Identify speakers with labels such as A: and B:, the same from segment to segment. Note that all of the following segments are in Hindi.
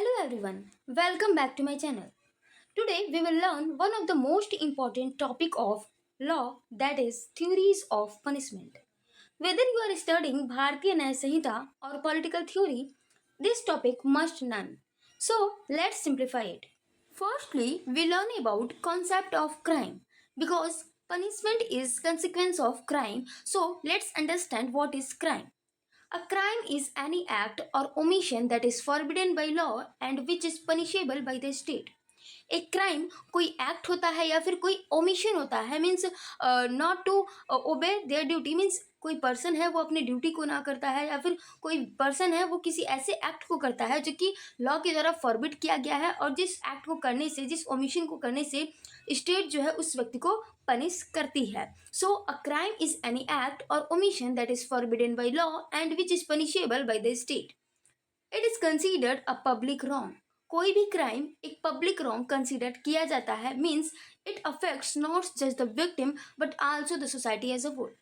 A: Hello everyone, welcome back to my channel. Today we will learn one of the most important topic of law, that is theories of punishment. Whether you are studying Bharatiya Nyaya Samhita or political theory, this topic must learn. So let's simplify it. Firstly, we learn about concept of crime because punishment is consequence of crime. So let's understand what is crime. A crime is any act or omission that is forbidden by law and which is punishable by the state. एक क्राइम कोई एक्ट होता है या फिर कोई ओमिशन होता है means not to obey their duty means कोई पर्सन है वो अपने ड्यूटी को ना करता है या फिर कोई पर्सन है वो किसी ऐसे एक्ट को करता है जो कि लॉ के द्वारा फॉरबिड किया गया है और जिस एक्ट को करने से जिस ओमिशन को करने से स्टेट जो है उस व्यक्ति को पनिश करती है. So a crime is any act or omission that is forbidden by law and which is punishable by the state. It is considered a public wrong. कोई भी क्राइम एक पब्लिक रॉन्ग कंसिडर किया जाता है means it affects not just the victim but also the society as a whole.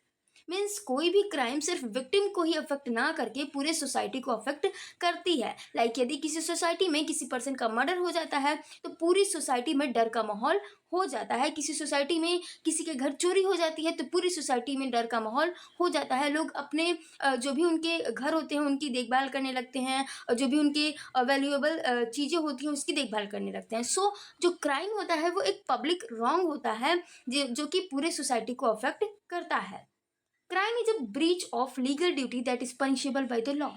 A: Means कोई भी क्राइम सिर्फ विक्टिम को ही अफेक्ट ना करके पूरे सोसाइटी को अफेक्ट करती है. लाइक यदि किसी सोसाइटी में किसी पर्सन का मर्डर हो जाता है तो पूरी सोसाइटी में डर का माहौल हो जाता है. किसी सोसाइटी में किसी के घर चोरी हो जाती है तो पूरी सोसाइटी में डर का माहौल हो जाता है. लोग अपने जो भी उनके घर होते हैं उनकी देखभाल करने लगते हैं. जो भी उनके वैल्यूएबल चीज़ें होती हैं उसकी देखभाल करने लगते हैं. सो जो क्राइम होता है वो एक पब्लिक रॉन्ग होता है जो कि पूरे सोसाइटी को अफेक्ट करता है. Crime is a breach of legal duty that is punishable by the law.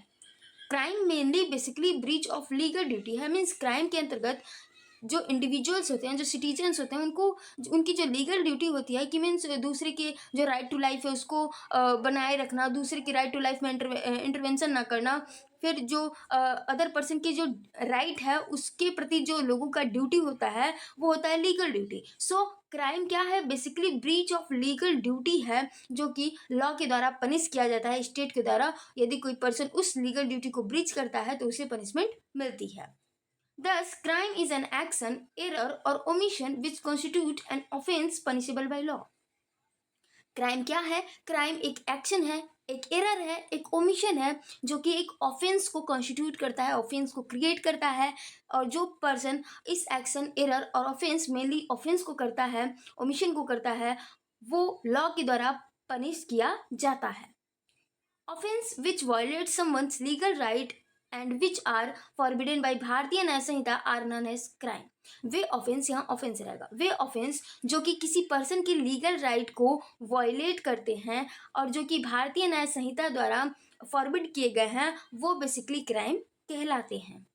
A: Crime mainly basically breach of legal duty है. मीन्स क्राइम के अंतर्गत जो इंडिविजुअल्स होते हैं जो सिटीजन्स होते हैं उनको उनकी जो लीगल ड्यूटी होती है कि मीन्स दूसरे के जो राइट टू लाइफ है उसको बनाए रखना, दूसरे की राइट टू लाइफ में इंटरवेंशन ना करना, फिर जो अदर पर्सन की जो राइट है उसके प्रति जो लोगों का ड्यूटी होता है वो होता है लीगल ड्यूटी. सो क्राइम क्या है? Basically breach of legal duty है जो कि लॉ के द्वारा पनिश किया जाता है स्टेट के द्वारा. यदि कोई पर्सन उस लीगल ड्यूटी को ब्रीच करता है तो उसे पनिशमेंट मिलती है. Thus, crime is an action, error, or omission which constitute an offense punishable by law. Crime क्या है? क्राइम एक एक्शन है, एक एरर है, एक ओमिशन है जो कि एक ऑफेंस को कॉन्स्टिट्यूट करता है, ऑफेंस को क्रिएट करता है. और जो पर्सन इस एक्शन, एरर और ऑफेंस मेनली ऑफेंस को करता है, ओमिशन को करता है, वो लॉ के द्वारा पनिश किया जाता है. Offence which violate someone's legal right and which are forbidden by Bharatiya Nyaya Sanhita are known as crime. वे ऑफेंस, यहाँ ऑफेंस रहेगा, वे ऑफेंस जो कि किसी पर्सन की लीगल राइट को वायलेट करते हैं और जो कि भारतीय न्याय संहिता द्वारा फॉरबिड किए गए हैं वो बेसिकली क्राइम कहलाते हैं.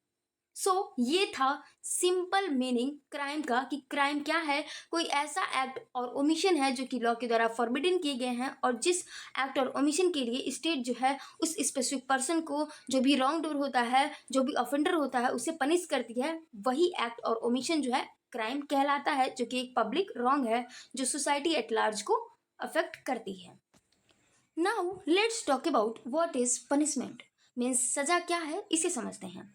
A: सो ये था सिंपल मीनिंग क्राइम का कि क्राइम क्या है? कोई ऐसा एक्ट और ओमिशन है जो कि लॉ के द्वारा फॉरबिडन किए गए हैं और जिस एक्ट और ओमिशन के लिए स्टेट जो है उस स्पेसिफिक पर्सन को जो भी रॉन्ग डोर होता है, जो भी ऑफेंडर होता है उसे पनिश करती है, वही एक्ट और ओमिशन जो है क्राइम कहलाता है जो कि एक पब्लिक रॉन्ग है जो सोसाइटी एट लार्ज को अफेक्ट करती है. Now let's talk about what is punishment. Means सजा क्या है इसे समझते हैं.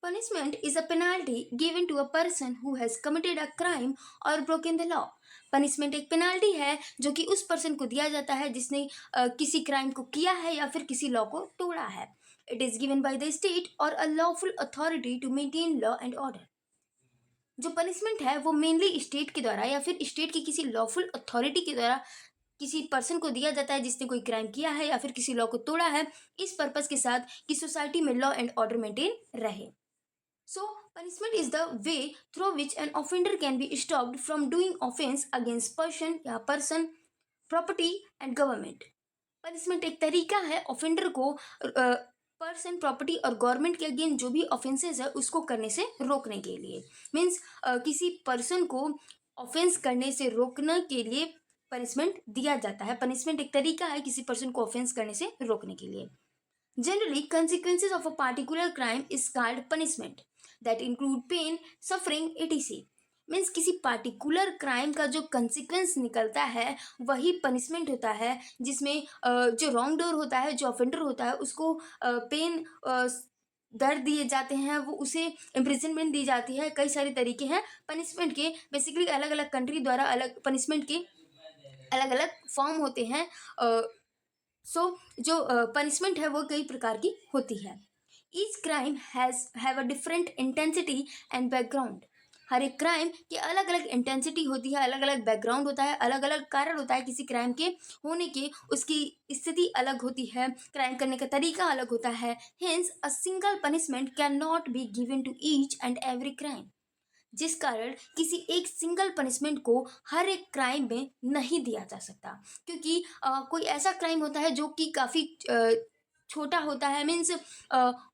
A: Punishment is a penalty given to a person who has committed a crime or broken the law. Punishment एक पेनाल्टी है जो कि उस पर्सन को दिया जाता है जिसने किसी क्राइम को किया है या फिर किसी लॉ को तोड़ा है. It is given by the state or a lawful authority to maintain law and order. जो पनिशमेंट है वो मेनली स्टेट के द्वारा या फिर स्टेट की किसी लॉफुल अथॉरिटी के द्वारा किसी पर्सन को दिया जाता है जिसने कोई क्राइम किया है या फिर किसी लॉ को तोड़ा है इस पर्पज के साथ कि सोसाइटी में लॉ एंड ऑर्डर मेंटेन रहे. So, punishment is the way through which an offender can be stopped from doing offense against person या person, property and government. Punishment एक तरीका है ऑफेंडर को पर्सन, प्रॉपर्टी और गवर्नमेंट के अगेंस्ट जो भी ऑफेंसेस है उसको करने से रोकने के लिए. मीन्स किसी पर्सन को ऑफेंस करने से रोकने के लिए पनिशमेंट दिया जाता है. पनिशमेंट एक तरीका है किसी पर्सन को ऑफेंस करने से रोकने के लिए. Generally, consequences of a particular crime is called punishment that include pain, suffering, etc. Means किसी पार्टिकुलर क्राइम का जो कंसिक्वेंस निकलता है वही पनिशमेंट होता है जिसमें जो रॉन्ग डोर होता है, जो ऑफेंडर होता है उसको पेन, दर्द दिए जाते हैं, वो उसे इम्प्रिजनमेंट दी जाती है. कई सारे तरीके हैं पनिशमेंट के. बेसिकली अलग अलग कंट्री द्वारा अलग पनिशमेंट के अलग अलग फॉर्म होते हैं. सो जो पनिशमेंट है वो कई प्रकार की होती है. Each crime have a different intensity and background. हर एक क्राइम की अलग अलग इंटेंसिटी होती है, अलग अलग बैकग्राउंड होता है, अलग अलग कारण होता है किसी क्राइम के होने के, उसकी स्थिति अलग होती है, क्राइम करने का तरीका अलग होता है। Hence a single punishment can not be given to each and every crime. जिस कारण किसी एक सिंगल पनिशमेंट को हर एक क्राइम में नहीं दिया जा सकता, क्योंकि कोई ऐसा क्राइम होता है जो कि काफ़ी छोटा होता है, मीन्स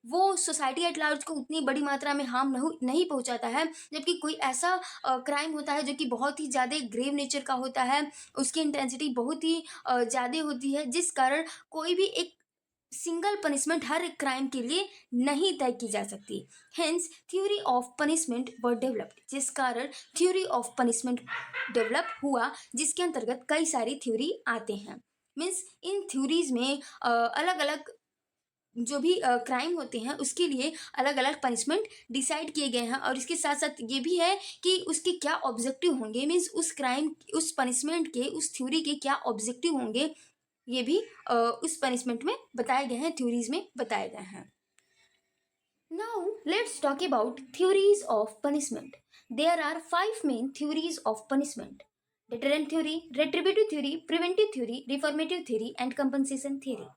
A: वो सोसाइटी एट लार्ज को उतनी बड़ी मात्रा में हार्म नहीं पहुंचाता है, जबकि कोई ऐसा क्राइम होता है जो कि बहुत ही ज़्यादा ग्रेव नेचर का होता है, उसकी इंटेंसिटी बहुत ही ज़्यादा होती है, जिस कारण कोई भी एक सिंगल पनिशमेंट हर एक क्राइम के लिए नहीं तय की जा सकती। Hence theory of punishment were developed, जिस कारण थ्योरी ऑफ पनिशमेंट डेवलप हुआ, जिसके अंतर्गत कई सारी थ्योरी आते हैं। मीन्स इन थ्योरीज में अलग अलग जो भी क्राइम होते हैं उसके लिए अलग अलग पनिशमेंट डिसाइड किए गए हैं, और इसके साथ साथ ये भी है कि उसके क्या ऑब्जेक्टिव होंगे, मीन्स उस क्राइम उस पनिशमेंट के उस थ्योरी के क्या ऑब्जेक्टिव होंगे, ये भी उस पनिशमेंट में बताए गए हैं, थ्योरीज में बताए गए हैं। Now let's talk about theories of punishment. There are five main theories of punishment: deterrent theory, retributive theory, preventive theory, reformative theory and compensation theory.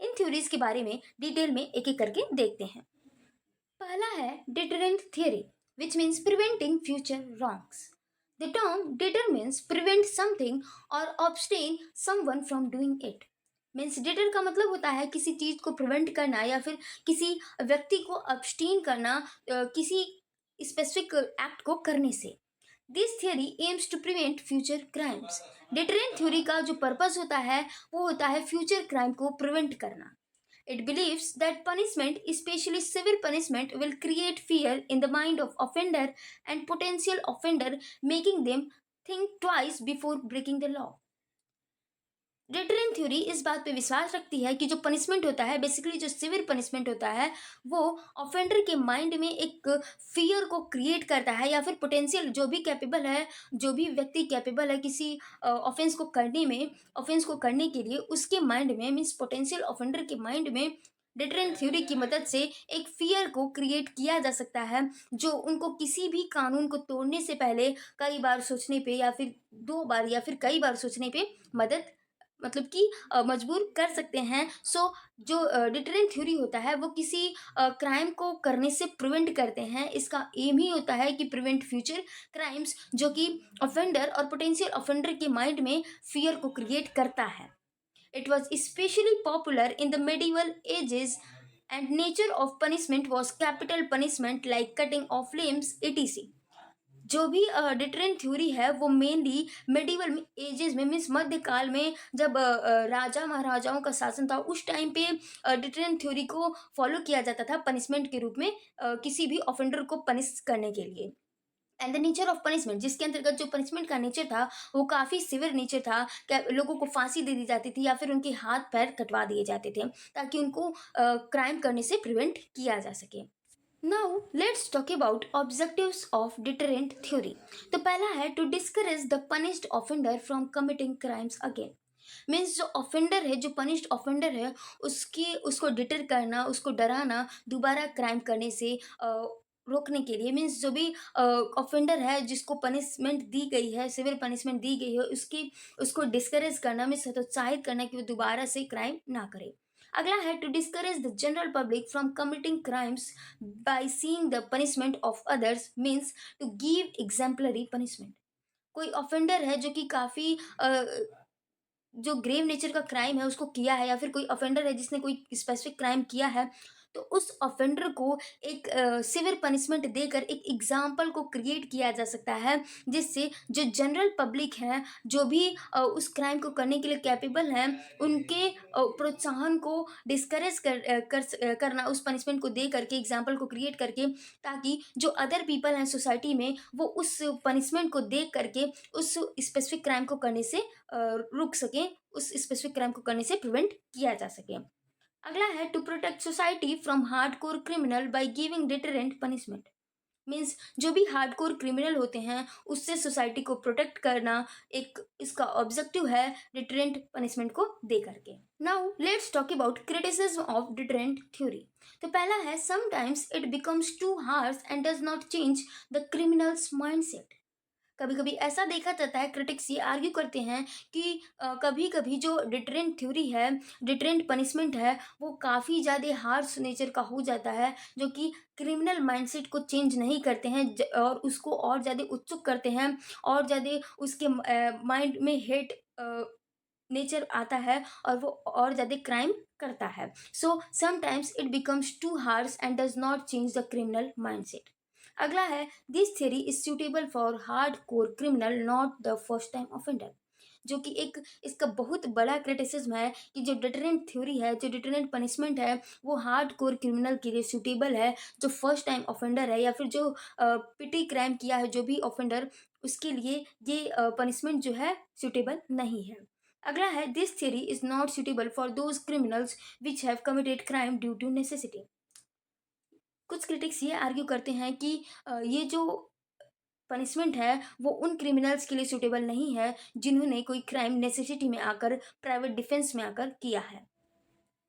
A: In theories के बारे में डिटेल में एक एक करके देखते हैं। पहला है deterrent theory, which means preventing future wrongs. The term deter means prevent something or abstain someone from doing it. Means deter का मतलब होता है किसी चीज को प्रिवेंट करना या फिर किसी व्यक्ति को अब्सटेन करना किसी स्पेसिफिक एक्ट को करने से। This theory aims to prevent future crimes. Deterrent theory का जो पर्पस होता है वो होता है फ्यूचर क्राइम को प्रिवेंट करना। It believes that punishment, especially severe punishment, will create fear in the mind of offender and potential offender, making them think twice before breaking the law. Deterrent theory इस बात पे विश्वास रखती है कि जो पनिशमेंट होता है, बेसिकली जो सिवियर पनिशमेंट होता है, वो ऑफेंडर के माइंड में एक फियर को क्रिएट करता है, या फिर पोटेंशियल जो भी कैपेबल है, जो भी व्यक्ति कैपेबल है किसी ऑफेंस को करने में, ऑफेंस को करने के लिए, उसके माइंड में, मीन्स पोटेंशियल ऑफेंडर के माइंड में डिटरेंट थ्योरी की मदद से एक फियर को क्रिएट किया जा सकता है, जो उनको किसी भी कानून को तोड़ने से पहले कई बार सोचने पे, या फिर दो बार या फिर कई बार सोचने पे मदद, मतलब कि मजबूर कर सकते हैं। सो जो डिटरेंट थ्योरी होता है वो किसी क्राइम को करने से प्रिवेंट करते हैं। इसका एम ही होता है कि प्रिवेंट फ्यूचर क्राइम्स, जो कि ऑफेंडर और पोटेंशियल ऑफेंडर के माइंड में फियर को क्रिएट करता है। It was specially popular in the medieval ages and nature of punishment was capital punishment like cutting of limbs etc. जो भी डिटरेंट थ्योरी है वो मेनली मेडिवल एजेस में, मीन्स मध्यकाल में, जब राजा महाराजाओं का शासन था, उस टाइम पे डिटरेंट थ्योरी को फॉलो किया जाता था पनिशमेंट के रूप में, किसी भी ऑफेंडर को पनिश करने के लिए। And the nature of punishment, जिसके अंतर्गत जो पनिशमेंट का नेचर था वो काफ़ी सिवियर नेचर था। क्या लोगों को फांसी दे दी जाती थी या फिर उनके हाथ पैर कटवा दिए जाते थे, ताकि उनको क्राइम करने से प्रिवेंट किया जा सके। Now let's talk about objectives of deterrent theory. तो पहला है to discourage the punished offender from committing crimes again. Means जो ऑफेंडर है, जो पनिश्ड ऑफेंडर है, उसको डिटर करना, उसको डराना दोबारा क्राइम करने से रोकने के लिए। मीन्स जो भी ऑफेंडर है जिसको पनिशमेंट दी गई है, सिविल पनिशमेंट दी गई है, उसको डिस्करेज करना, मीन्स हतोत्साहित करना कि वो दोबारा से क्राइम ना करे। अगला है to discourage the general public from committing crimes by seeing the punishment of others, means to give exemplary punishment. कोई ऑफेंडर है जो कि काफ़ी जो ग्रेव नेचर का क्राइम है उसको किया है, या फिर कोई ऑफेंडर है जिसने कोई स्पेसिफिक क्राइम किया है, तो उस ऑफेंडर को एक सिवियर पनिशमेंट देकर एक एग्जाम्पल को क्रिएट किया जा सकता है, जिससे जो जनरल पब्लिक है, जो भी उस क्राइम को करने के लिए कैपेबल हैं, उनके प्रोत्साहन को डिस्करेज करना, उस पनिशमेंट को दे करके, एग्जाम्पल को क्रिएट करके, ताकि जो अदर पीपल हैं सोसाइटी में वो उस पनिशमेंट को देख करके उस स्पेसिफिक क्राइम को करने से रुक सकें, उस स्पेसिफिक क्राइम को करने से प्रिवेंट किया जा सके। अगला है to protect society from hardcore criminal by giving deterrent punishment. Means जो भी हार्डकोर क्रिमिनल होते हैं उससे सोसाइटी को प्रोटेक्ट करना एक इसका ऑब्जेक्टिव है डिटरेंट पनिशमेंट को दे करके। Now let's talk about criticism of deterrent theory. तो पहला है sometimes it becomes too harsh and does not change the criminals mindset. कभी कभी ऐसा देखा जाता है, क्रिटिक्स ये आर्ग्यू करते हैं कि कभी कभी जो डिटरेंट थ्योरी है, डिटरेंट पनिशमेंट है, वो काफ़ी ज़्यादा हार्श नेचर का हो जाता है, जो कि क्रिमिनल माइंडसेट को चेंज नहीं करते हैं और उसको और ज़्यादा उत्सुक करते हैं, और ज़्यादा उसके माइंड में हेट नेचर आता है और वो और ज़्यादा क्राइम करता है। So sometimes it becomes too harsh and does not change the criminal mindset. अगला है this theory is suitable for hard core criminal not the first time offender. जो कि एक इसका बहुत बड़ा क्रिटिसिज्म है कि जो डिटरेंट थ्योरी है, जो डिटरेंट पनिशमेंट है, वो हार्ड कोर क्रिमिनल के लिए सुटेबल है। जो फर्स्ट टाइम ऑफेंडर है या फिर जो पिटी क्राइम किया है जो भी ऑफेंडर, उसके लिए ये पनिशमेंट जो है सुटेबल नहीं है। अगला है this theory is not suitable for those criminals which have committed crime due to necessity. कुछ क्रिटिक्स ये आर्ग्यू करते हैं कि ये जो पनिशमेंट है वो उन क्रिमिनल्स के लिए सूटेबल नहीं है जिन्होंने कोई क्राइम नेसेसिटी में आकर, प्राइवेट डिफेंस में आकर किया है।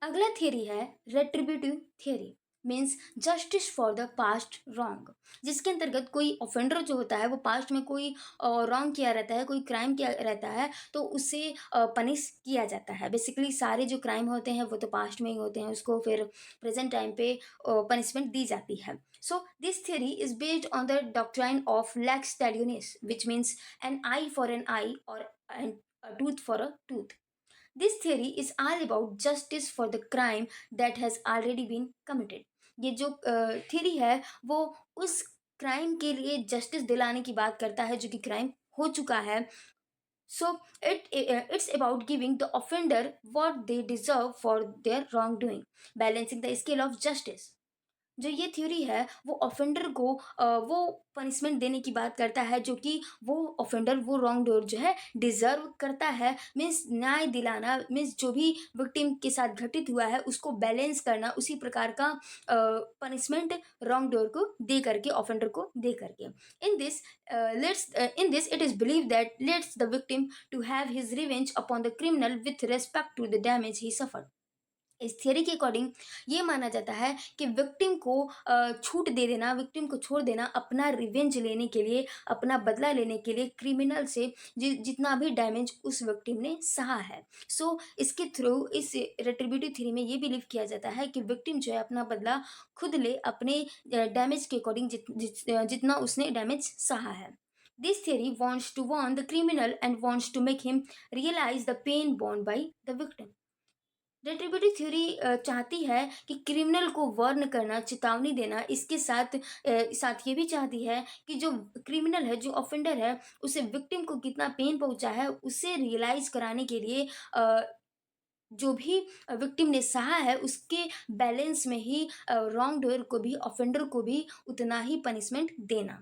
A: अगला थियरी है retributive theory. Means justice for the past wrong, जिसके अंतर्गत कोई ऑफेंडर जो होता है वो पास्ट में कोई रॉन्ग किया रहता है, कोई क्राइम किया रहता है, तो उसे पनिश किया जाता है। बेसिकली सारे जो क्राइम होते हैं वो तो पास्ट में ही होते हैं, उसको फिर प्रेजेंट टाइम पे पनिशमेंट दी जाती है। So this theory is based on the doctrine of lex talionis, which means an eye for an eye or a tooth for a tooth. This theory is all about justice for the crime that has already been committed. ये जो थ्योरी है वो उस क्राइम के लिए जस्टिस दिलाने की बात करता है जो कि क्राइम हो चुका है। सो it's about giving the offender what they deserve for their wrongdoing, balancing the scale of justice. जो ये थ्योरी है वो ऑफेंडर को वो पनिशमेंट देने की बात करता है जो कि वो ऑफेंडर, वो रॉन्ग डोर जो है डिजर्व करता है। मीन्स न्याय दिलाना, मीन्स जो भी विक्टिम के साथ घटित हुआ है उसको बैलेंस करना, उसी प्रकार का पनिशमेंट रॉन्ग डोर को दे करके, ऑफेंडर को दे करके। In this it is believe that lets the victim to have his revenge upon the criminal with respect to the damage he suffered. इस थियरी के अकॉर्डिंग ये माना जाता है कि विक्टिम को छूट दे देना, विक्टिम को छोड़ देना अपना रिवेंज लेने के लिए, अपना बदला लेने के लिए क्रिमिनल से जितना भी डैमेज उस विक्टिम ने सहा है। सो इसके थ्रू, इस रेट्रिब्यूटिव थ्योरी में ये बिलीव किया जाता है कि विक्टिम जो है अपना बदला खुद ले अपने डैमेज के अकॉर्डिंग, जितना उसने डैमेज सहा है। This theory wants to warn the criminal and wants to make him realize the pain borne by the victim. Retributive theory चाहती है कि क्रिमिनल को वर्न करना, चेतावनी देना, इसके साथ साथ ये भी चाहती है कि जो क्रिमिनल है, जो ऑफेंडर है, उसे विक्टिम को कितना पेन पहुंचा है उसे रियलाइज कराने के लिए जो भी विक्टिम ने सहा है उसके बैलेंस में ही रॉन्ग डोअर को भी, ऑफेंडर को भी उतना ही पनिशमेंट देना।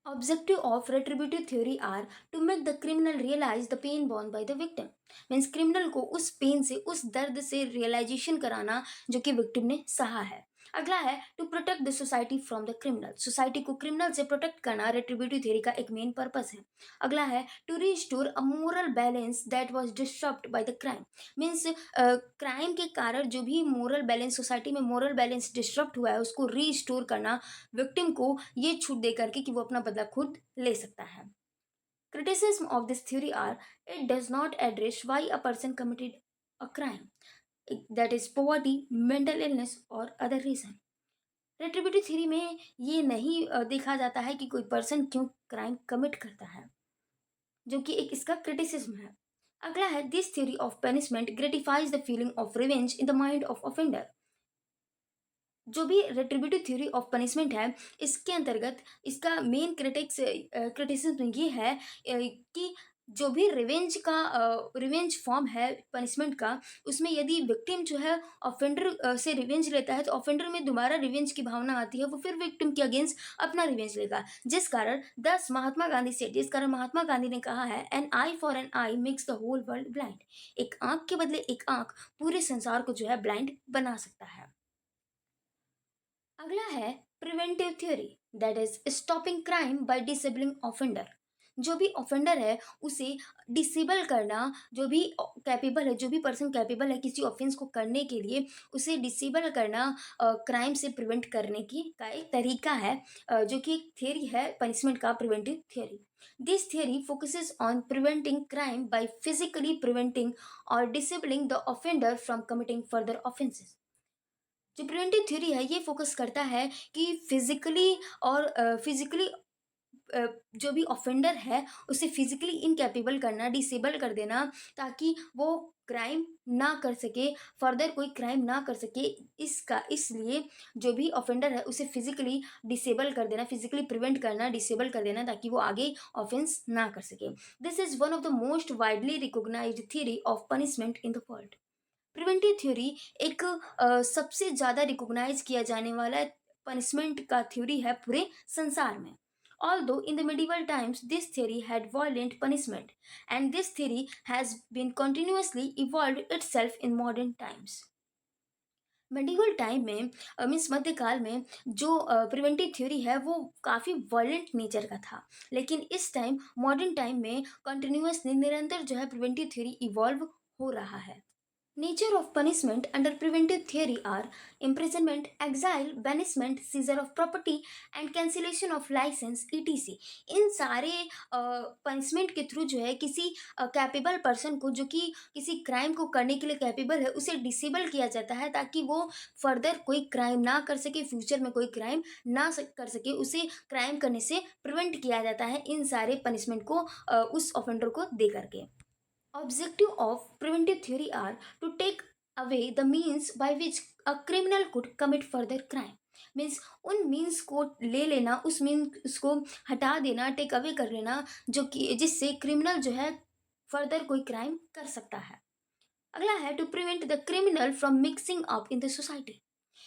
A: Objective of retributive theory are to make the criminal realize the pain borne by the victim. Means criminal को उस पेन से, उस दर्द से रियलाइजेशन कराना जो कि विक्टिम ने सहा है। अगला है to protect the society from the criminal. Society को क्रिमिनल से प्रोटेक्ट करना रेट्रिब्यूटिव थ्योरी का एक मेन पर्पस है। अगला है to restore a moral balance that was disturbed by the crime. Means crime के कारण जो भी मोरल बैलेंस, सोसाइटी में मोरल बैलेंस डिस्टर्ब हुआ है उसको रीस्टोर करना, विक्टिम को ये छूट दे करके कि वो अपना बदला खुद ले सकता है। Criticism of this theory are it does not address why a person committed a crime, that is poverty, mental illness or other reason. Retributive theory में ये नहीं देखा जाता है कि कोई पर्सन क्यों क्राइम कमिट करता है, जो कि एक इसका क्रिटिसिज्म है। अगला है this theory of punishment gratifies the feeling of revenge in the mind of offender. जो भी रेट्रिब्यूटिव थ्योरी ऑफ पनिशमेंट है, इसके अंतर्गत इसका मेन क्रिटिसिज्म ये है कि जो भी रिवेंज फॉर्म है पनिशमेंट का, उसमें यदि विक्टिम जो है ऑफेंडर से रिवेंज लेता है तो ऑफेंडर में दोबारा रिवेंज की भावना आती है, वो फिर विक्टिम के अगेंस्ट अपना रिवेंज लेगा। जिस कारण महात्मा गांधी ने कहा है an eye for an eye makes the whole world blind. एक आंख के बदले एक आंख पूरे संसार को जो है ब्लाइंड बना सकता है। अगला है preventive theory. That is stopping crime by disabling offender. जो भी ऑफेंडर है उसे डिसेबल करना, जो भी कैपेबल है, जो भी पर्सन कैपेबल है किसी ऑफेंस को करने के लिए, उसे डिसेबल करना क्राइम से प्रिवेंट करने की का एक तरीका है, जो कि एक थियरी है पनिशमेंट का, preventive theory. This theory focuses on preventing crime by physically preventing or disabling the offender from committing further offences. जो प्रिवेंटिव थ्योरी है ये फोकस करता है कि फिजिकली और फिजिकली जो भी ऑफेंडर है उसे फिजिकली इनकेपेबल करना, डिसेबल कर देना, ताकि वो क्राइम ना कर सके, फर्दर कोई क्राइम ना कर सके। इसका इसलिए जो भी ऑफेंडर है उसे फिजिकली डिसेबल कर देना, फिजिकली प्रिवेंट करना, डिसेबल कर देना, ताकि वो आगे ऑफेंस ना कर सके। This is one of the most widely recognised theory of punishment in the world. Preventive theory एक सबसे ज़्यादा रिकॉग्नाइज किया जाने वाला पनिशमेंट का थ्योरी है पूरे संसार में। Although in the medieval times this theory had violent punishment, and this theory has been continuously evolved itself in modern times. Medieval time में मीन्स मध्यकाल में जो प्रिवेंटिव थ्योरी है वो काफ़ी वायलेंट नेचर का था, लेकिन इस टाइम मॉडर्न टाइम में कंटिन्यूसली निरंतर जो है प्रिवेंटिव थ्योरी इवॉल्व हो रहा है। Nature of punishment under preventive theory are imprisonment, exile, banishment, seizure of property and cancellation of license etc. इन सारे पनिशमेंट के थ्रू जो है किसी कैपेबल पर्सन को, जो कि किसी क्राइम को करने के लिए कैपेबल है, उसे डिसेबल किया जाता है ताकि वो फर्दर कोई क्राइम ना कर सके, फ्यूचर में कोई क्राइम ना कर सके, उसे क्राइम करने से प्रिवेंट किया जाता है इन सारे पनिशमेंट को उस ऑफेंडर को दे करके। Objective of preventive theory are to take away the means by which a criminal could commit further crime. Means उन मीन्स को ले लेना, उस मीन्स को हटा देना, टेक अवे कर लेना, जो कि जिससे क्रिमिनल जो है फर्दर कोई क्राइम कर सकता है। अगला है to prevent the criminal from mixing up in the society.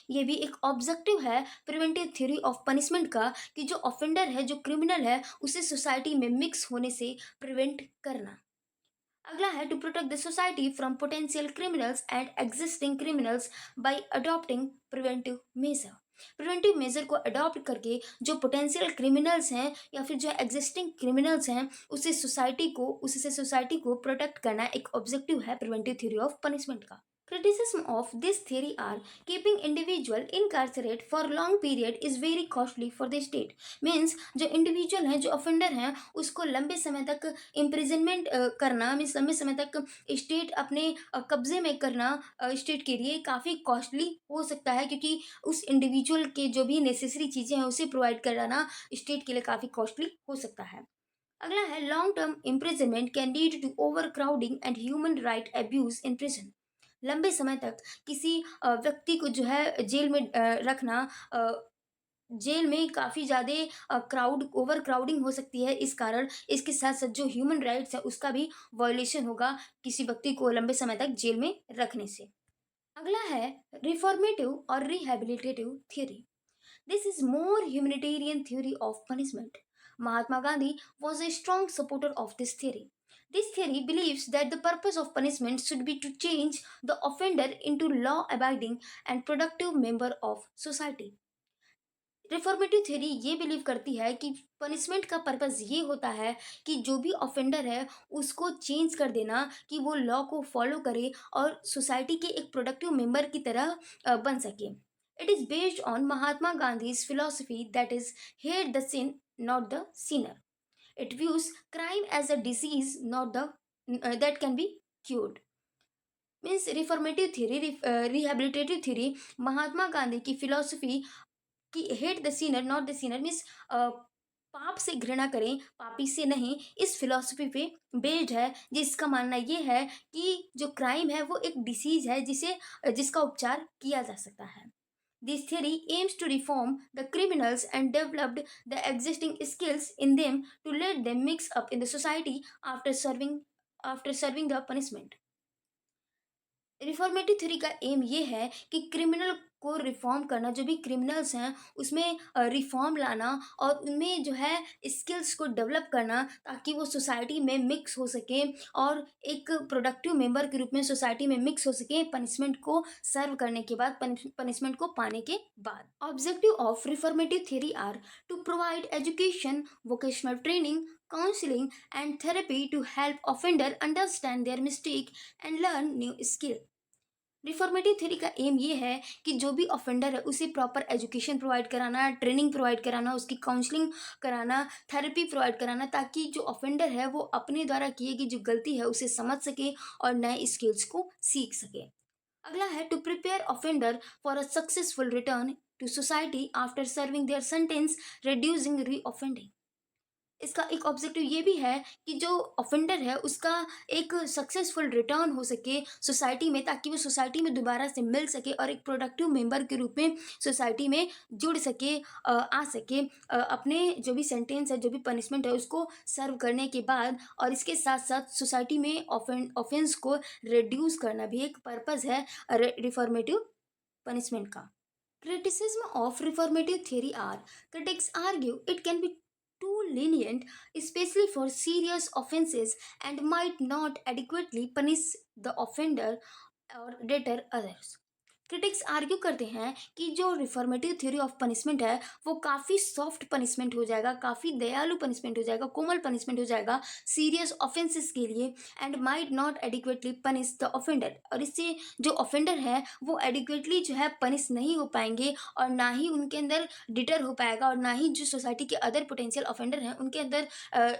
A: ये भी एक ऑब्जेक्टिव है प्रिवेंटिव थ्योरी ऑफ पनिशमेंट का, कि जो ऑफेंडर है, जो क्रिमिनल है, उसे सोसाइटी में मिक्स होने से प्रिवेंट करना। अगला है to protect the society from potential criminals and existing criminals by adopting preventive measure. Preventive measure को अडॉप्ट करके जो पोटेंशियल क्रिमिनल्स हैं या फिर जो एग्जिस्टिंग क्रिमिनल्स हैं उससे सोसाइटी को प्रोटेक्ट करना एक ऑब्जेक्टिव है प्रिवेंटिव थ्योरी ऑफ पनिशमेंट का। Criticism of this theory are keeping individual incarcerate for long period is very costly for the state. Means जो इंडिविजुअल हैं, जो ऑफेंडर हैं, उसको लंबे समय तक इम्प्रिजनमेंट करना, मीन्स लंबे समय तक स्टेट अपने कब्जे में करना स्टेट के लिए काफ़ी कॉस्टली हो सकता है, क्योंकि उस इंडिविजुअल के जो भी नेसेसरी चीज़ें हैं उसे प्रोवाइड कराना स्टेट के लिए काफ़ी कॉस्टली हो सकता है। अगला है long term imprisonment can lead to over crowding and human right abuse in prison. लंबे समय तक किसी व्यक्ति को जो है जेल में रखना, जेल में काफ़ी ज़्यादा क्राउड ओवर क्राउडिंग हो सकती है, इस कारण इसके साथ साथ जो ह्यूमन राइट्स है उसका भी वायोलेशन होगा किसी व्यक्ति को लंबे समय तक जेल में रखने से। अगला है रिफॉर्मेटिव और rehabilitative theory. This is more humanitarian theory of punishment. Mahatma Gandhi was a strong supporter of this theory. This theory believes that the purpose of punishment should be to change the offender into law abiding and productive member of society. Reformative theory ये बिलीव करती है कि पनिशमेंट का पर्पस ये होता है कि जो भी ऑफेंडर है उसको चेंज कर देना, कि वो लॉ को फॉलो करे और सोसाइटी के एक प्रोडक्टिव मेंबर की तरह बन सके। It is based on Mahatma Gandhi's philosophy that is hate the sin not the sinner. It views crime as a disease not the that can be cured. Means reformative theory, rehabilitative theory Mahatma Gandhi की फिलोसफी कि hate the sinner not the sinner, means पाप से घृणा करें, पापी से नहीं, इस फिलॉसफी पे बेस्ड है, जिसका मानना ये है कि जो क्राइम है वो एक डिसीज है जिसका उपचार किया जा सकता है। This theory aims to reform the criminals and developed the existing skills in them to let them mix up in the society after serving the punishment. Reformative theory का एम ये है कि क्रिमिनल को रिफॉर्म करना, जो भी क्रिमिनल्स हैं उसमें रिफॉर्म लाना और उनमें जो है स्किल्स को डेवलप करना, ताकि वो सोसाइटी में मिक्स हो सके और एक प्रोडक्टिव मेंबर के रूप में सोसाइटी में मिक्स हो सके, पनिशमेंट को सर्व करने के बाद, पनिशमेंट को पाने के बाद। Objective of reformative theory are to provide education, vocational training, counseling, and therapy to help offender understand their mistake and learn new skill. Reformative theory का एम ये है कि जो भी ऑफेंडर है उसे प्रॉपर एजुकेशन प्रोवाइड कराना, ट्रेनिंग प्रोवाइड कराना, उसकी काउंसलिंग कराना, थेरेपी प्रोवाइड कराना, ताकि जो ऑफेंडर है वो अपने द्वारा किए गई जो गलती है उसे समझ सके और नए स्किल्स को सीख सके। अगला है to prepare offender for a successful return to society after serving their sentence, reducing reoffending. इसका एक ऑब्जेक्टिव ये भी है कि जो ऑफेंडर है उसका एक सक्सेसफुल रिटर्न हो सके सोसाइटी में, ताकि वो सोसाइटी में दोबारा से मिल सके और एक प्रोडक्टिव मेंबर के रूप में सोसाइटी में जुड़ सके, आ सके, अपने जो भी सेंटेंस है, जो भी पनिशमेंट है उसको सर्व करने के बाद। और इसके साथ साथ सोसाइटी में ऑफेंस को रिड्यूस करना भी एक पर्पज़ है रिफॉर्मेटिव पनिशमेंट का। Criticism of reformative theory are critics argue it can be too lenient, especially for serious offenses, and might not adequately punish the offender or deter others. Critics argue करते हैं कि जो रिफॉर्मेटिव थ्योरी ऑफ पनिशमेंट है वो काफ़ी सॉफ्ट पनिशमेंट हो जाएगा, काफ़ी दयालु पनिशमेंट हो जाएगा, कोमल पनिशमेंट हो जाएगा सीरियस ऑफेंसेस के लिए, and might not adequately punish the offender. और इससे जो ऑफेंडर है वो एडिक्वेटली जो है पनिश नहीं हो पाएंगे, और ना ही उनके अंदर डिटर हो पाएगा, और ना ही जो सोसाइटी के अदर पोटेंशियल ऑफेंडर हैं उनके अंदर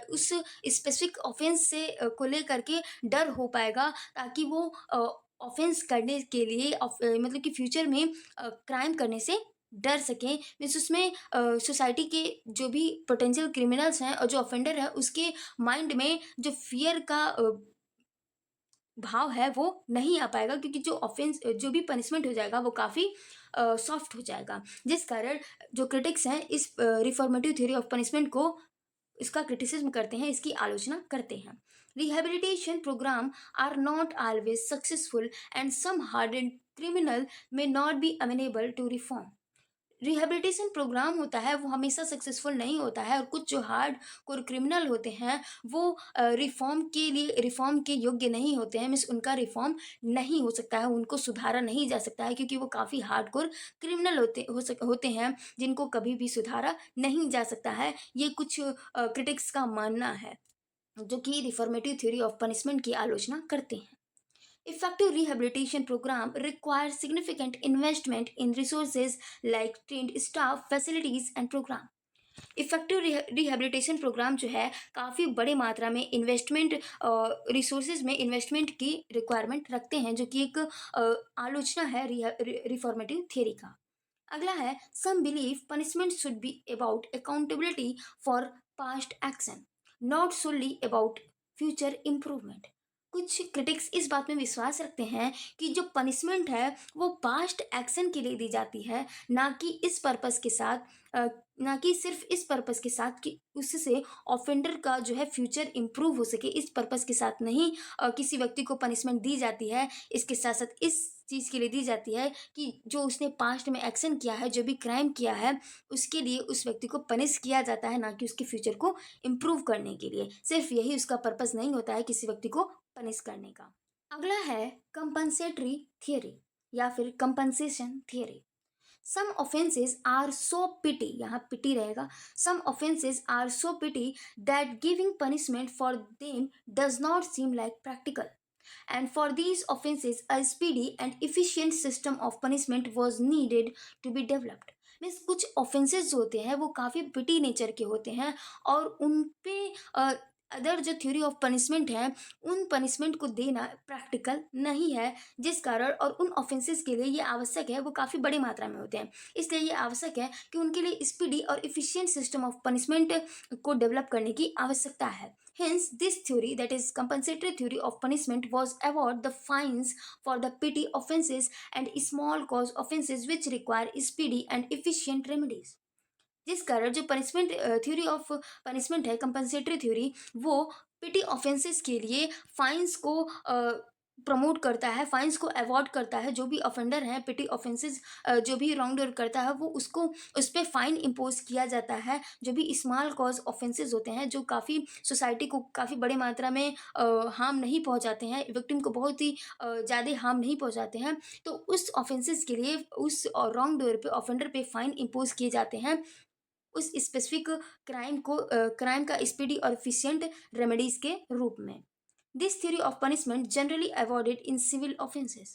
A: उस स्पेसिफिक ऑफेंस से को लेकर के डर हो पाएगा, ताकि वो ऑफेंस करने के लिए मतलब कि फ्यूचर में क्राइम करने से डर सकें। मीन्स उसमें सोसाइटी के जो भी पोटेंशियल क्रिमिनल्स हैं और जो ऑफेंडर है उसके माइंड में जो फियर का भाव है वो नहीं आ पाएगा, क्योंकि जो ऑफेंस जो भी पनिशमेंट हो जाएगा वो काफ़ी सॉफ्ट हो जाएगा। जिस कारण जो क्रिटिक्स हैं इस रिफॉर्मेटिव थ्योरी ऑफ पनिशमेंट को इसका क्रिटिसिज्म करते हैं, इसकी आलोचना करते हैं। Rehabilitation programme are not always successful and some hardened criminal may not be amenable to reform. Rehabilitation programme होता है वो हमेशा सक्सेसफुल नहीं होता है, और कुछ जो हार्ड कोर क्रिमिनल होते हैं वो रिफॉर्म के योग्य नहीं होते हैं। मीन्स उनका रिफॉर्म नहीं हो सकता है, उनको सुधारा नहीं जा सकता है, क्योंकि वो काफ़ी हार्ड कोर क्रिमिनल होते हैं जिनको कभी भी सुधारा नहीं जा सकता है। ये कुछ क्रिटिक्स का मानना है जो कि रिफॉर्मेटिव थ्योरी ऑफ पनिशमेंट की आलोचना करते हैं। Effective rehabilitation program requires significant investment in resources like trained staff, facilities and program. Effective rehabilitation programme जो है काफ़ी बड़े मात्रा में इन्वेस्टमेंट रिसोर्सेज में इन्वेस्टमेंट की रिक्वायरमेंट रखते हैं, जो कि एक आलोचना है रिफॉर्मेटिव थियरी का। अगला है some believe punishment should be about accountability for past action, not solely about future improvement. कुछ क्रिटिक्स इस बात में विश्वास रखते हैं कि जो पनिशमेंट है वो पास्ट एक्शन के लिए दी जाती है, ना कि इस पर्पस के साथ, ना कि सिर्फ इस पर्पस के साथ कि उससे ऑफेंडर का जो है फ्यूचर इम्प्रूव हो सके। इस पर्पस के साथ नहीं किसी व्यक्ति को पनिशमेंट दी जाती है। इसके साथ साथ इस चीज़ के लिए दी जाती है कि जो उसने पास्ट में एक्शन किया है, जो भी क्राइम किया है, उसके लिए उस व्यक्ति को पनिश किया जाता है, ना कि उसके फ्यूचर को इम्प्रूव करने के लिए। सिर्फ यही उसका पर्पस नहीं होता है किसी व्यक्ति को पनिश करने का। अगला है कंपनसेटरी थियरी या फिर compensation theory. Some offences are so petty, यहाँ पिटी रहेगा। Some offences are so petty that giving punishment for them does not seem like practical, and for these offenses a speedy and efficient system of punishment was needed to be developed. Means कुछ ऑफेंसेस जो होते हैं वो काफ़ी पिटी नेचर के होते हैं, और उन पे अदर जो थ्योरी ऑफ पनिशमेंट है उन पनिशमेंट को देना प्रैक्टिकल नहीं है, जिस कारण और उन ऑफेंसेस के लिए ये आवश्यक है, वो काफ़ी बड़ी मात्रा में होते हैं। इसलिए ये आवश्यक है कि उनके लिए स्पीडी और इफिशियंट सिस्टम ऑफ पनिशमेंट को डेवलप करने की आवश्यकता है। Hence, this theory, that is compensatory theory of punishment, was award the fines for the petty offences and small cause offences which require speedy and efficient remedies. जिस कारण जो पनिशमेंट थ्योरी ऑफ पनिशमेंट है, कंपनसेटरी थ्योरी, वो पिटी ऑफेंसेस के लिए फाइन्स को प्रमोट करता है, फाइन्स को अवॉइड करता है। जो भी ऑफेंडर हैं, पिटी ऑफेंसेस जो भी रॉन्ग डूअर करता है, वो उसको उस पे फाइन इम्पोज किया जाता है। जो भी स्मॉल कॉज ऑफेंसेस होते हैं, जो काफ़ी सोसाइटी को काफ़ी बड़े मात्रा में हार्म नहीं पहुंचाते हैं, विक्टिम को बहुत ही ज़्यादा हार्म नहीं पहुंचाते हैं, तो उस ऑफेंसेस के लिए उस रॉन्ग डूअर पे, ऑफेंडर पे फाइन इम्पोज किए जाते हैं, उस स्पेसिफिक क्राइम का स्पीडी और एफिशिएंट रेमेडीज के रूप में। This theory of punishment generally avoided in civil offenses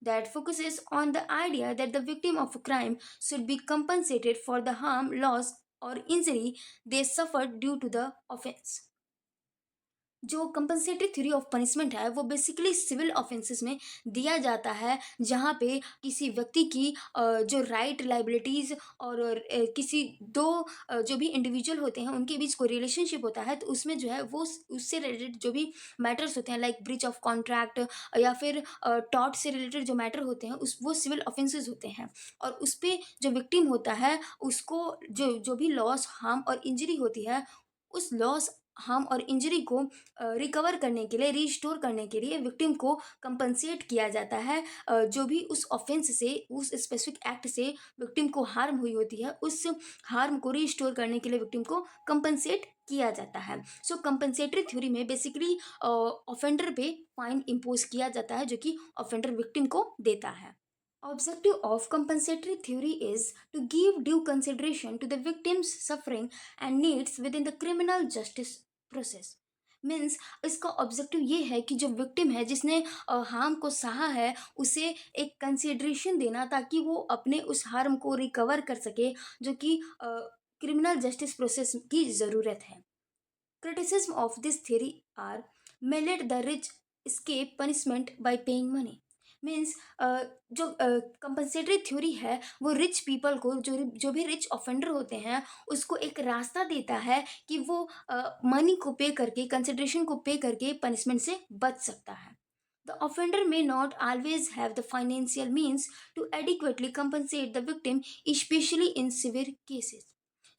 A: that focuses on the idea that the victim of a crime should be compensated for the harm, loss, or injury they suffered due to the offense. जो कंपनसेटरी थ्योरी ऑफ पनिशमेंट है, वो बेसिकली सिविल ऑफेंसेस में दिया जाता है, जहाँ पे किसी व्यक्ति की जो राइट लाइबिलिटीज़ और किसी दो जो भी इंडिविजुअल होते हैं उनके बीच कोई रिलेशनशिप होता है, तो उसमें जो है वो उससे रिलेटेड जो भी मैटर्स होते हैं, लाइक ब्रीच ऑफ कॉन्ट्रैक्ट या फिर टॉर्ट से रिलेटेड जो मैटर होते हैं, उस वो सिविल ऑफेंसेस होते हैं। और उस पर जो विक्टिम होता है, उसको जो जो भी लॉस, हार्म और इंजरी होती है, उस लॉस, हार्म और इंजरी को रिकवर करने के लिए, रिस्टोर करने के लिए विक्टिम को कंपनसेट किया जाता है। जो भी उस ऑफेंस से, उस स्पेसिफिक एक्ट से विक्टिम को हार्म हुई होती है, उस हार्म को रिस्टोर करने के लिए विक्टिम को कंपनसेट किया जाता है। सो कंपनसेटरी थ्योरी में बेसिकली ऑफेंडर पे फाइन इम्पोज किया जाता है, जो कि ऑफेंडर विक्टिम को देता है। Objective of compensatory theory is to give due consideration to the victim's suffering and needs within the criminal justice process. Means इसका ऑब्जेक्टिव ये है कि जो विक्टिम है, जिसने हार्म को सहा है, उसे एक कंसिडरेशन देना, ताकि वो अपने उस हार्म को रिकवर कर सके, जो कि क्रिमिनल जस्टिस प्रोसेस की ज़रूरत है। Criticism of this theory are may let the rich escape punishment by paying money. Means जो कंपनसेटरी थ्योरी है, वो रिच पीपल को, जो भी रिच ऑफेंडर होते हैं, उसको एक रास्ता देता है कि वो मनी को पे करके, कंसिडरेशन को पे करके पनिशमेंट से बच सकता है। The offender may not always have the financial means to adequately compensate the victim, especially in severe cases.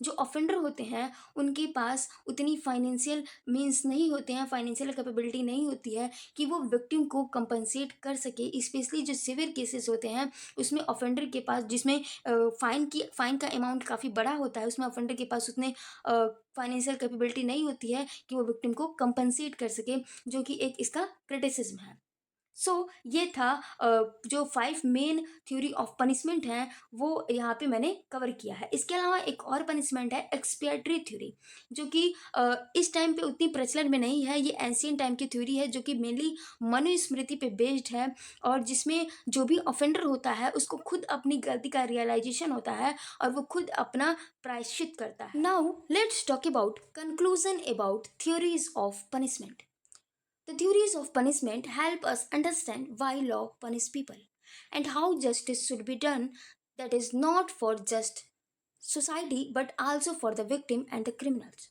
A: जो ऑफेंडर होते हैं, उनके पास उतनी फाइनेंशियल मींस नहीं होते हैं, फाइनेंशियल कैपेबिलिटी नहीं होती है कि वो विक्टिम को कंपनसेट कर सके। स्पेशली जो सिवियर केसेस होते हैं, उसमें ऑफेंडर के पास, जिसमें फाइन का अमाउंट काफ़ी बड़ा होता है, उसमें ऑफेंडर के पास उतने फाइनेंशियल कैपेबिलिटी नहीं होती है कि वो विक्टिम को कंपनसेट कर सके, जो कि एक इसका क्रिटिसिज्म है। सो ये था जो 5 मेन थ्योरी ऑफ पनिशमेंट हैं, वो यहाँ पे मैंने कवर किया है। इसके अलावा एक और पनिशमेंट है एक्सपिएटरी थ्योरी, जो कि इस टाइम पे उतनी प्रचलन में नहीं है। ये एंशियंट टाइम की थ्योरी है, जो कि मेनली मनुस्मृति पे बेस्ड है, और जिसमें जो भी ऑफेंडर होता है, उसको खुद अपनी गलती का रियलाइजेशन होता है और वो खुद अपना प्रायश्चित करता है। Now let's talk about conclusion about theories of punishment. The theories of punishment help us understand why law punishes people and how justice should be done, that is not for just society but also for the victim and the criminals.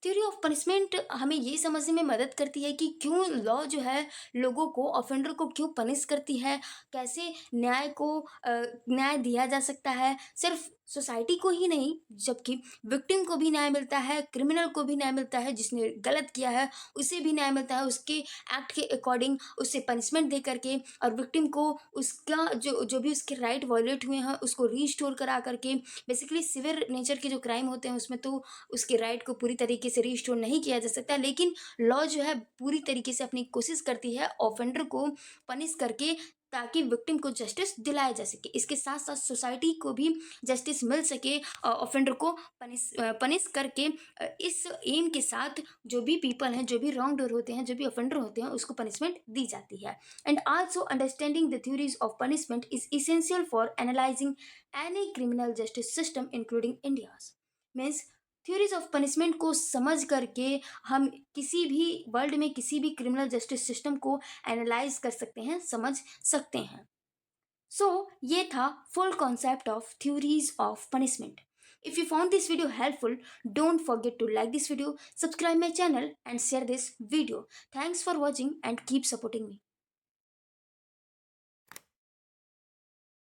A: Theory of punishment हमें ये समझने में मदद करती है कि क्यों लॉ जो है लोगों को, ऑफेंडर को क्यों पनिश करती है, कैसे न्याय दिया जा सकता है, सिर्फ सोसाइटी को ही नहीं, जबकि विक्टिम को भी न्याय मिलता है, क्रिमिनल को भी न्याय मिलता है, जिसने गलत किया है उसे भी न्याय मिलता है, उसके एक्ट के अकॉर्डिंग उसे पनिशमेंट दे करके, और विक्टिम को उसका जो जो भी उसके राइट वायलेट हुए हैं उसको रीस्टोर करा करके। बेसिकली सिवियर नेचर के जो क्राइम होते हैं, उसमें तो उसके राइट को पूरी तरीके से रिस्टोर नहीं किया जा सकता, लेकिन लॉ जो है पूरी तरीके से अपनी कोशिश करती है ऑफेंडर को पनिश करके, ताकि विक्टिम को जस्टिस दिलाया जा सके। इसके साथ साथ सोसाइटी को भी जस्टिस मिल सके, ऑफेंडर को पनिश करके। इस एम के साथ जो भी पीपल हैं, जो भी रॉन्ग डूअर होते हैं, जो भी ऑफेंडर होते हैं, उसको पनिशमेंट दी जाती है। And also understanding the theories of punishment is essential for analysing any criminal justice system including India's. Means theories of punishment को समझ करके हम किसी भी वर्ल्ड में किसी भी क्रिमिनल जस्टिस सिस्टम को एनालाइज कर सकते हैं, समझ सकते हैं। सो ये था full concept of theories of punishment. If you found this video helpful, don't forget to like this video, subscribe my channel and share this video. Thanks for watching and keep supporting me.